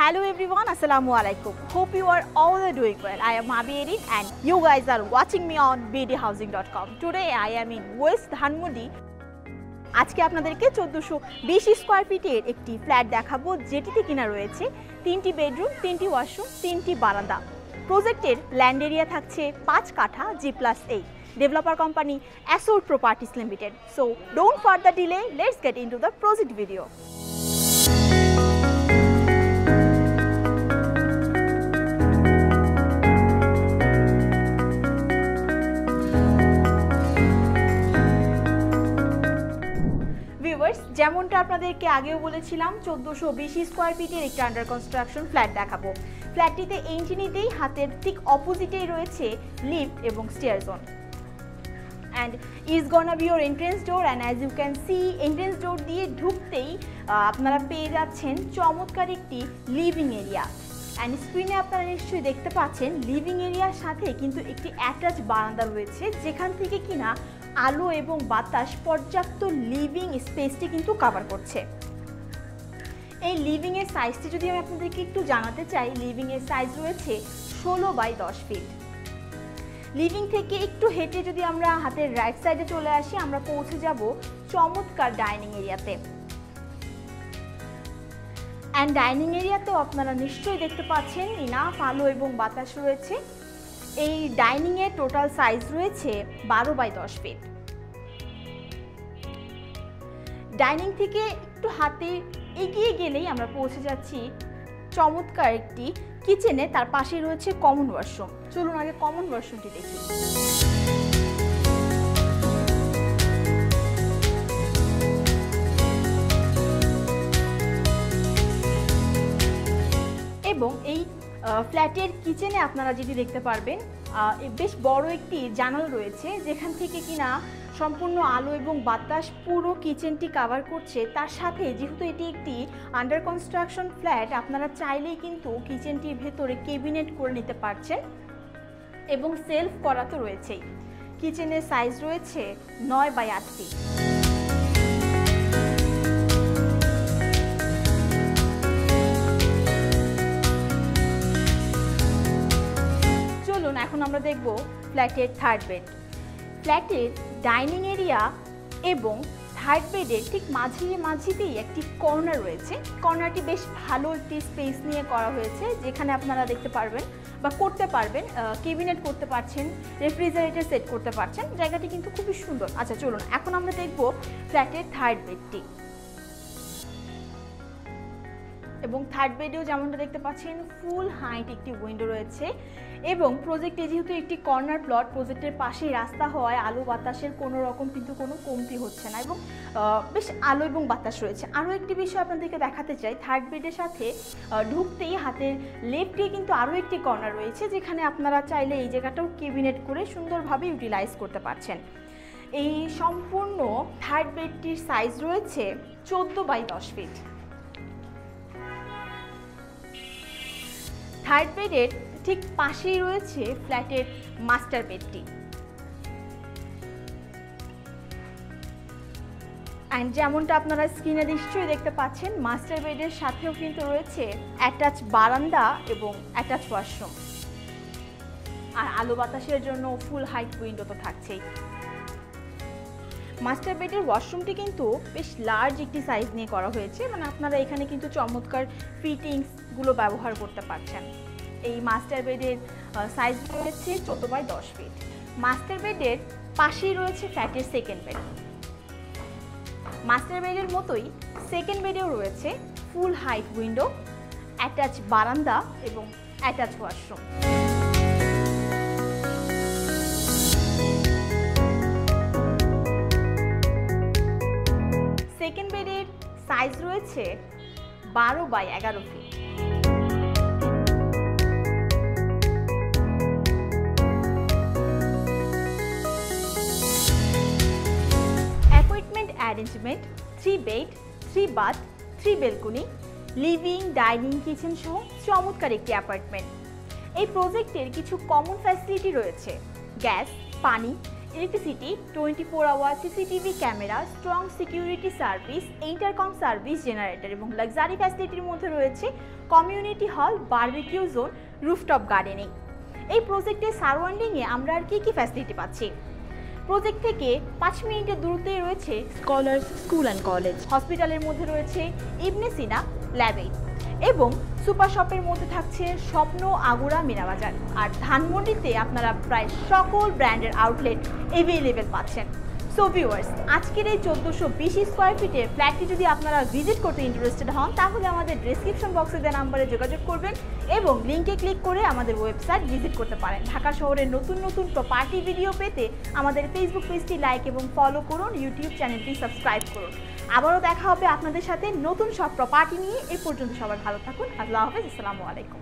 Hello everyone, Assalamu alaikum. Hope you are all doing well. I am Mabi Erin and you guys are watching me on bdhousing.com. Today I am in West Dhanmondi. আজকে আপনাদেরকে 1420 square ফিটের একটি flat দেখাবো যেটিতে কিনা রয়েছে 3টি bedroom, 3টি ওয়াশরুম, 3টি বারান্দা। প্রজেক্টের ল্যান্ড এরিয়া থাকছে 5 কাঠা G+8. Developer company Assured Properties Limited. So don't further delay, let's get into the project video. যেমনটা আপনাদেরকে আগেও বলেছিলাম 1420 স্কয়ার ফিটের একটি আন্ডার কনস্ট্রাকশন ফ্ল্যাট দেখাবো। ফ্ল্যাটটিতে এন্ট্রি নিতেই হাতের ঠিক অপোজিটেই রয়েছে লিফট এবং stair zone. And is gonna be your entrance door and as you can see entrance door দিয়ে ঢুকতেই আপনারা পেয়ে যাচ্ছেন চমৎকার একটি লিভিং এরিয়া। অ্যান্ড স্ক্রিনে আপনারা নিশ্চয়ই দেখতে পাচ্ছেন লিভিং এরিয়ার সাথে কিন্তু একটি অ্যাটাচ বারান্দা রয়েছে যেখান থেকে কিনা আলো এবং বাতাস পর্যাপ্ত লিভিং স্পেসটি কিন্তু কভার করছে। এই লিভিং এর সাইজটি যদি আমি আপনাদেরকে একটু জানাতে চাই, লিভিং এর সাইজ রয়েছে 16x10 ফিট। লিভিং থেকে একটু হেঁটে যদি আমরা হাতের রাইট সাইডে চলে আসি আমরা পৌঁছে যাব চমৎকার ডাইনিং এরিয়াতে। অ্যান্ড ডাইনিং এরিয়াতেও আপনারা নিশ্চয়ই দেখতে পাচ্ছেন ইনাফ আলো এবং বাতাস রয়েছে। এই ডাইনিং এর টোটাল সাইজ রয়েছে 12x10 ফিট। ডাইনিং থেকে একটু হাতে এগিয়ে গেলেই আমরা পৌঁছে যাচ্ছি চমৎকার একটি কিচেনে, তার পাশে রয়েছে কমন ওয়াশরুম। চলুন আগে কমন ওয়াশরুমটি দেখি। এবং এই ফ্ল্যাটের কিচেনে আপনারা যেটি দেখতে পারবেন বেশ বড় একটি জানালা রয়েছে যেখান থেকে কিনা সম্পূর্ণ আলো এবং বাতাস পুরো কিচেনটি কভার করছে। তার সাথে যেহেতু এটি একটি আন্ডার কনস্ট্রাকশন ফ্ল্যাট আপনারা চাইলেই কিন্তু কিচেনটির ভেতরে ক্যাবিনেট করে নিতে পারছেন এবং সেলফ করা তো রয়েছেই। কিচেনের সাইজ রয়েছে 9x8 ফিট। এখন আমরা দেখব ফ্ল্যাটের থার্ড বেড। ফ্ল্যাটের ডাইনিং এরিয়া এবং থার্ড বেডের ঠিক মাঝিতেই একটি কর্নার রয়েছে। কর্নারটি বেশ ভালো একটি স্পেস নিয়ে করা হয়েছে যেখানে আপনারা দেখতে পারবেন বা করতে পারবেন ক্যাবিনেট করতে পারছেন, রেফ্রিজারেটর সেট করতে পারছেন। জায়গাটি কিন্তু খুবই সুন্দর। আচ্ছা চলুন এখন আমরা দেখব ফ্ল্যাটের থার্ড বেডটি। এবং থার্ড বেডেও যেমনটা দেখতে পাচ্ছেন ফুল হাইট একটি উইন্ডো রয়েছে এবং প্রজেক্টে যেহেতু একটি কর্নার প্লট, প্রজেক্টের পাশেই রাস্তা হওয়ায় আলো বাতাসের কোনো রকম কিন্তু কোনো কমতি হচ্ছে না এবং বেশ আলো এবং বাতাস রয়েছে। আরও একটি বিষয় আপনাদেরকে দেখাতে চাই, থার্ড বেডের সাথে ঢুকতেই হাতের লেফটে কিন্তু আরও একটি কর্নার রয়েছে যেখানে আপনারা চাইলে এই জায়গাটাও ক্যাবিনেট করে সুন্দরভাবে ইউটিলাইজ করতে পারছেন। এই সম্পূর্ণ থার্ড বেডটির সাইজ রয়েছে 14x10 ফিট। থার্ড বেডের ঠিক পাশেই রয়েছে ফ্ল্যাটের মাস্টার বেডটি। অ্যান্ড যেমনটা আপনারা স্ক্রিনে নিশ্চয়ই দেখতে পাচ্ছেন মাস্টার বেডের সাথেও কিন্তু রয়েছে অ্যাটাচ বারান্দা এবং অ্যাটাচ ওয়াশরুম। আর আলো বাতাসের জন্য ফুল হাইট উইন্ডো তো থাকছেই। মাস্টার বেডের ওয়াশরুমটি কিন্তু বেশ লার্জ একটি সাইজ নিয়ে করা হয়েছে, মানে আপনারা এখানে কিন্তু চমৎকার ফিটিংসগুলো ব্যবহার করতে পারছেন। এই মাস্টার বেডের সাইজ রয়েছে 14x10 ফিট। মাস্টার বেডের পাশেই রয়েছে ফ্ল্যাটের সেকেন্ড বেড। মাস্টার বেডের মতোই সেকেন্ড বেডেও রয়েছে ফুল হাইট উইন্ডো, অ্যাটাচ বারান্দা এবং অ্যাটাচ ওয়াশরুম। সেকেন্ড বেডের সাইজ রয়েছে 12x11 feet. Arrangement 3 bed, 3 bath, 3 balcony, living, dining, kitchen সহ চমৎকার একটি অ্যাপার্টমেন্ট। এই প্রজেক্টের কিছু কমন ফ্যাসিলিটি রয়েছে, গ্যাস, পানি electricity, 24 hour CCTV camera, strong security service, intercom service generator এবং লাক্সারি ফ্যাসিলিটির মধ্যে রয়েছে community hall, barbecue zone, rooftop gardening. এই প্রজেক্টের সারাউন্ডিংয়ে আমরা আর কি ফ্যাসিলিটি পাচ্ছি? প্রজেক্ট থেকে 5 মিনিটের দূরত্বে রয়েছে স্কলার্স স্কুল অ্যান্ড কলেজ, হসপিটালের মধ্যে রয়েছে ইবনে সিনা ল্যাবে এবং সুপার শপের মধ্যে থাকছে স্বপ্ন আগুরা মিনাবাজার। আর ধানমন্ডিতে আপনারা প্রায় সকল ব্র্যান্ডের আউটলেট অ্যাভেলেবেল পাচ্ছেন। সো ভিউয়ার্স, আজকের এই 1420 স্কোয়ার ফিটের ফ্ল্যাটটি যদি আপনারা ভিজিট করতে ইন্টারেস্টেড হন তাহলে আমাদের ডেসক্রিপশন বক্সে দেওয়া নাম্বারে যোগাযোগ করবেন এবং লিঙ্কে ক্লিক করে আমাদের ওয়েবসাইট ভিজিট করতে পারেন। ঢাকা শহরের নতুন নতুন প্রপার্টি ভিডিও পেতে আমাদের ফেসবুক পেজটি লাইক এবং ফলো করুন, ইউটিউব চ্যানেলটি সাবস্ক্রাইব করুন। আবারও দেখা হবে আপনাদের সাথে নতুন সব প্রপার্টি নিয়ে। এই পর্যন্ত সবাই ভালো থাকুন। আল্লাহ হাফেজ, আসসালামু আলাইকুম।